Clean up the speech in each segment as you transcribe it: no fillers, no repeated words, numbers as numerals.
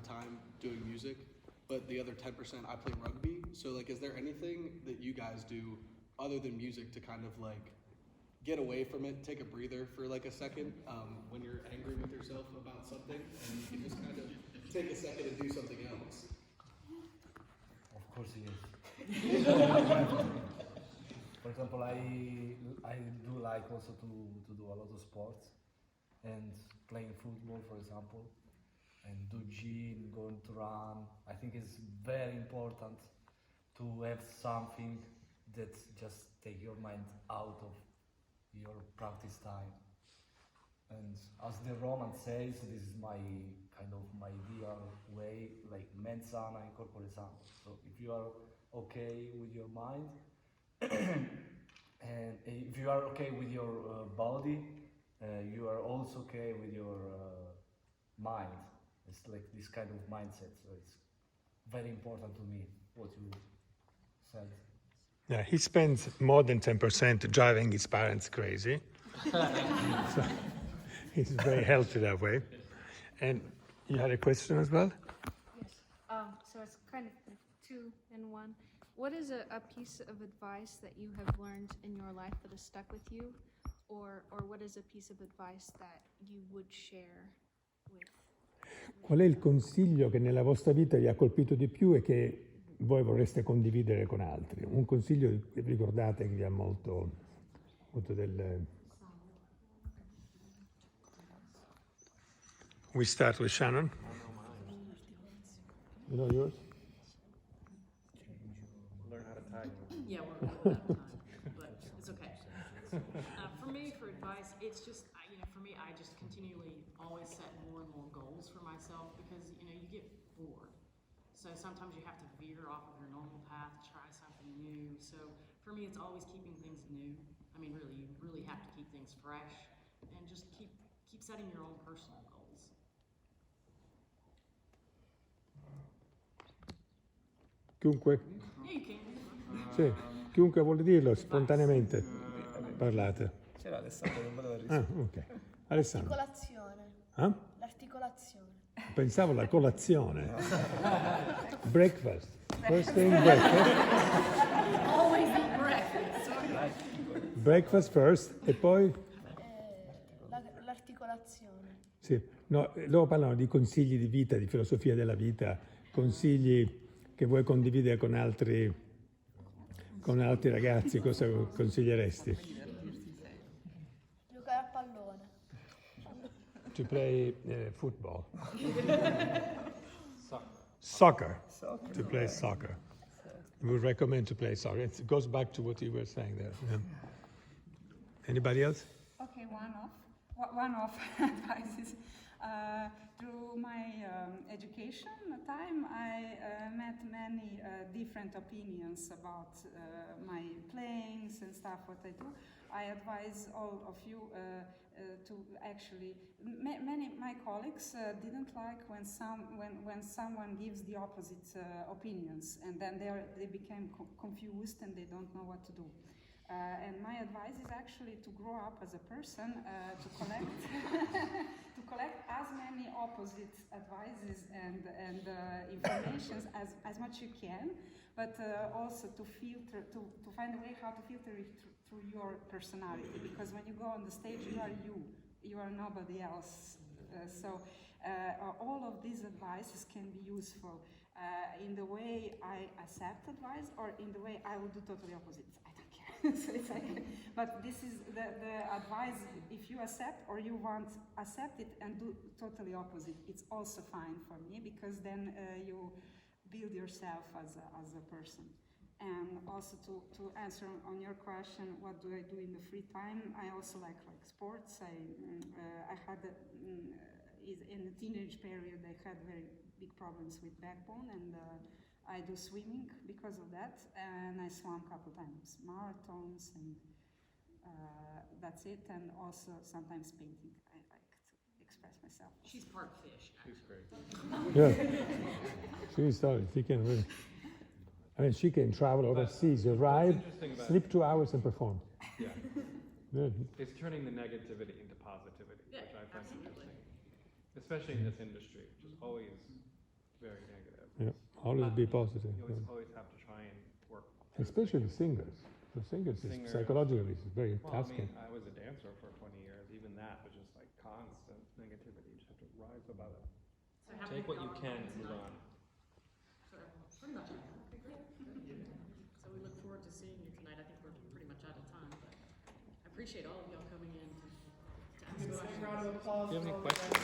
time doing music, but the other 10% I play rugby. So like, is there anything that you guys do other than music to kind of like get away from it, take a breather for like a second when you're angry with yourself about something, and you can just kind of take a second and do something else? Of course, yes. For example, I do like also to do a lot of sports and playing football, for example, and do gym, going to run. I think it's very important to have something that just take your mind out of your practice time. And as the Roman says, this is my kind of my ideal way, like mens sana in corpore sano. So if you are okay with your mind, and if you are okay with your body, you are also okay with your mind. It's like this kind of mindset. So it's very important to me what you said. Yeah, he spends more than 10% driving his parents crazy. So he's very healthy that way. And you had a question as well? Yes. So it's kind of two in one. What is a piece of advice that you have learned in your life that has stuck with you? Or what is a piece of advice that you would share with? Qual è il consiglio che nella vostra vita vi ha colpito di più e che voi vorreste condividere con altri? Un consiglio che vi ricordate che vi ha molto del... We start with Shannon. You know yours? Learn how to tie. Yeah, we're out of time, but it's okay. For me, for advice, it's just, for me, I just continually always set more and more goals for myself because, you get bored. So sometimes you have to veer off of your normal path, try something new. So for me, it's always keeping things new. I mean, really, you really have to keep things fresh and just keep setting your own personal goals. Chiunque? Yeah, you can. Sì, chiunque vuole dirlo spontaneamente. Parlate. C'era Alessandro che voleva rispondere. Ah, ok. Alessandro. L'articolazione. Eh? L'articolazione. Pensavo la colazione. Breakfast. First thing breakfast. Always eat breakfast. Breakfast first e poi... L'articolazione. Sì, no, loro parlano di consigli di vita, di filosofia della vita, consigli che vuoi condividere con altri ragazzi, cosa consiglieresti? Giocare a pallone. To play football. Soccer. To play soccer. We would recommend to play soccer. It goes back to what you were saying there. Yeah. Anybody else? Okay, one-off advices. Through my education time, I met many different opinions about my playings and stuff, what I do. I advise all of you to actually, many my colleagues didn't like when someone gives the opposite opinions, and then they became confused and they don't know what to do. And my advice is actually to grow up as a person, to collect to collect as many opposite advices and informations as much you can, but also to filter, to find a way how to filter it through your personality, because when you go on the stage, you are nobody else. So all of these advices can be useful in the way I accept advice or in the way I will do totally opposite. So it's like, but this is the advice. If you accept or you want accept it and do totally opposite, it's also fine for me, because then you build yourself as a person. And also to answer on your question, what do I do in the free time? I also like sports. I had in the teenage period I had very big problems with backbone, and I do swimming because of that, and I swam a couple times, marathons, and that's it. And also sometimes painting. I like to express myself. She's part fish. She's great. Yeah. She can really... I mean, she can travel overseas, arrive, sleep 2 hours and perform. Yeah. Good. It's turning the negativity into positivity, Yeah, which I find absolutely. interesting. Especially in this industry, which is always Always be positive. You yeah. always have to try and work. Especially singers. The singers, is Singers. psychologically, is very Well, I tasking. mean, I was a dancer for 20 years. Even that was just like constant negativity. You just have to rise above it. So how Take many what you y'all can coming and move tonight? on. So pretty much. Okay, great. So we look forward to seeing you tonight. I think we're pretty much out of time, but I appreciate all of y'all coming in to ask questions. Do you have any questions?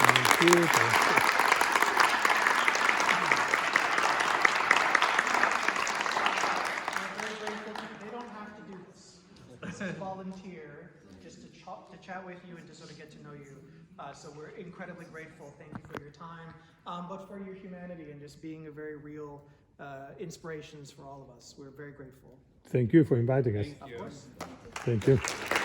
Thank you. Very grateful. They don't have to do this. This is volunteer, just to chat with you and to sort of get to know you. So we're incredibly grateful. Thank you for your time, but for your humanity and just being a very real inspirations for all of us. We're very grateful. Thank you for inviting us. Thank you. Thank you.